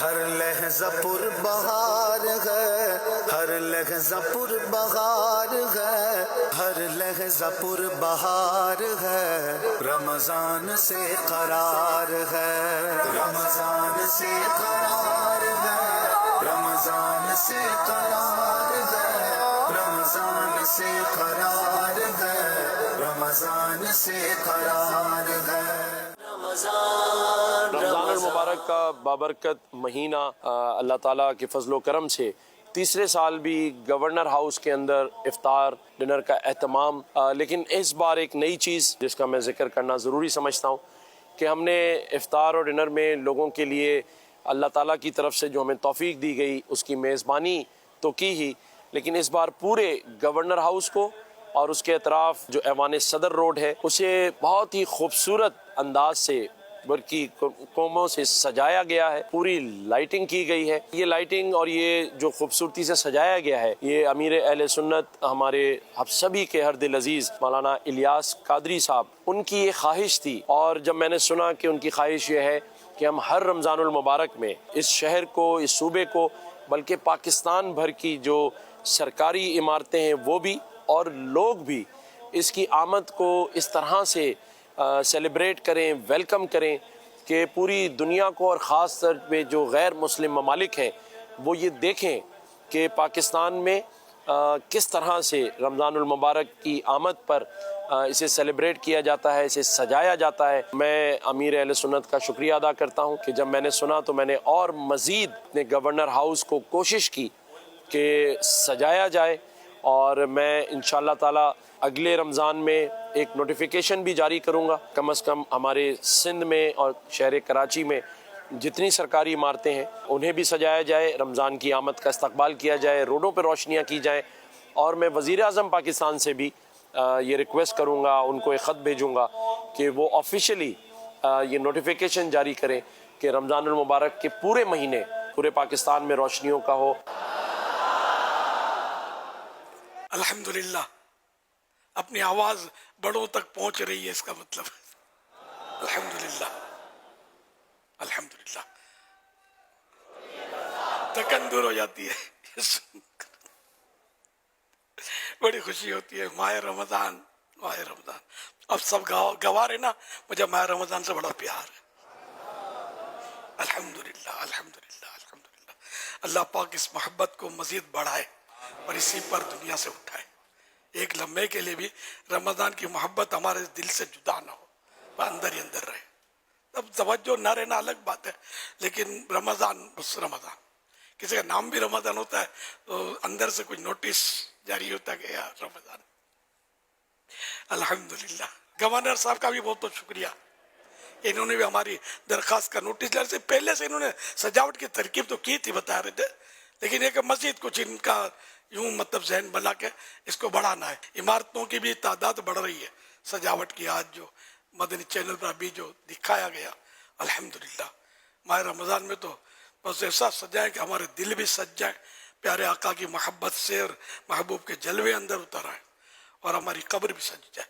ہر لحظہ پر بہار ہے، ہر لحظہ پر بہار ہے، ہر لحظہ پر بہار ہے، رمضان سے قرار ہے، رمضان سے قرار ہے، رمضان سے قرار ہے، رمضان سے قرار ہے، رمضان سے قرار ہے۔ رمضان المبارک کا بابرکت مہینہ اللہ تعالیٰ کے فضل و کرم سے تیسرے سال بھی گورنر ہاؤس کے اندر افطار ڈنر کا اہتمام، لیکن اس بار ایک نئی چیز جس کا میں ذکر کرنا ضروری سمجھتا ہوں کہ ہم نے افطار اور ڈنر میں لوگوں کے لیے اللہ تعالیٰ کی طرف سے جو ہمیں توفیق دی گئی اس کی میزبانی تو کی ہی، لیکن اس بار پورے گورنر ہاؤس کو اور اس کے اطراف جو ایوان صدر روڈ ہے اسے بہت ہی خوبصورت انداز سے برقی کوموں سے سجایا گیا ہے، پوری لائٹنگ کی گئی ہے۔ یہ لائٹنگ اور یہ جو خوبصورتی سے سجایا گیا ہے یہ امیر اہل سنت ہمارے ہم سبھی کے ہر دل عزیز مولانا الیاس قادری صاحب ان کی یہ خواہش تھی، اور جب میں نے سنا کہ ان کی خواہش یہ ہے کہ ہم ہر رمضان المبارک میں اس شہر کو، اس صوبے کو، بلکہ پاکستان بھر کی جو سرکاری عمارتیں ہیں وہ بھی اور لوگ بھی اس کی آمد کو اس طرح سے سیلیبریٹ کریں، ویلکم کریں کہ پوری دنیا کو اور خاص طور پہ جو غیر مسلم ممالک ہیں وہ یہ دیکھیں کہ پاکستان میں کس طرح سے رمضان المبارک کی آمد پر اسے سیلیبریٹ کیا جاتا ہے، اسے سجایا جاتا ہے۔ میں امیر اہل سنت کا شکریہ ادا کرتا ہوں کہ جب میں نے سنا تو میں نے اور مزید اپنے گورنر ہاؤس کو کوشش کی کہ سجایا جائے، اور میں انشاءاللہ تعالی اگلے رمضان میں ایک نوٹیفیکیشن بھی جاری کروں گا، کم از کم ہمارے سندھ میں اور شہر کراچی میں جتنی سرکاری عمارتیں ہیں انہیں بھی سجایا جائے، رمضان کی آمد کا استقبال کیا جائے، روڈوں پہ روشنیاں کی جائیں۔ اور میں وزیر اعظم پاکستان سے بھی یہ ریکویسٹ کروں گا، ان کو ایک خط بھیجوں گا کہ وہ آفیشلی یہ نوٹیفیکیشن جاری کریں کہ رمضان المبارک کے پورے مہینے پورے پاکستان میں روشنیوں کا ہو۔ الحمدللہ اپنی آواز بڑوں تک پہنچ رہی ہے، اس کا مطلب الحمدللہ الحمدللہ تھکن دور ہو جاتی ہے، بڑی خوشی ہوتی ہے۔ ماہ رمضان، ماہ رمضان، اب سب گواہ رہے نا، مجھے ماہ رمضان سے بڑا پیار ہے۔ الحمدللہ الحمدللہ الحمدللہ، اللہ پاک اس محبت کو مزید بڑھائے اور اسی پر دنیا سے اٹھائے۔ ایک لمحے کے لیے بھی رمضان کی محبت ہمارے دل سے جدا نہ ہو، وہ اندر ہی اندر رہے۔ اب توجہ نہ رہنا الگ بات ہے، لیکن رمضان بس رمضان، کسی کا نام بھی رمضان ہوتا ہے تو اندر سے کچھ نوٹس جاری ہوتا ہے کہ یار رمضان۔ الحمدللہ گورنر صاحب کا بھی بہت بہت شکریہ، انہوں نے بھی ہماری درخواست کا نوٹس لینے سے پہلے سے انہوں نے سجاوٹ کی ترکیب تو کی تھی، بتا رہے تھے، لیکن ایک مزید کچھ ان کا یوں مطلب ذہن بنا کے اس کو بڑھانا ہے۔ عمارتوں کی بھی تعداد بڑھ رہی ہے، سجاوٹ کی آج جو مدنی چینل پر بھی جو دکھایا گیا، الحمدللہ ماہ رمضان میں تو بس ایسا سجائے کہ ہمارے دل بھی سج جائیں، پیارے آقا کی محبت سے اور محبوب کے جلوے اندر اتر آئے، اور ہماری قبر بھی سج جائے،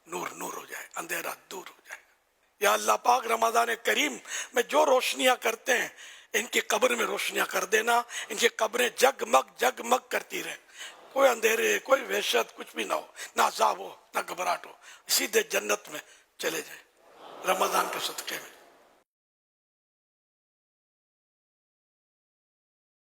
نور نور ہو جائے، اندھیرا دور ہو جائے۔ یا اللہ پاک رمضان کریم میں جو روشنیاں کرتے ہیں ان کی قبر میں روشنیاں کر دینا، ان کی قبریں جگمگ جگمگ کرتی رہیں، کوئی اندھیرے، کوئی وحشت کچھ بھی نہ ہو، نہ عذاب ہو، نہ گھبراہٹ ہو، سیدھے جنت میں چلے جائیں رمضان کے صدقے میں۔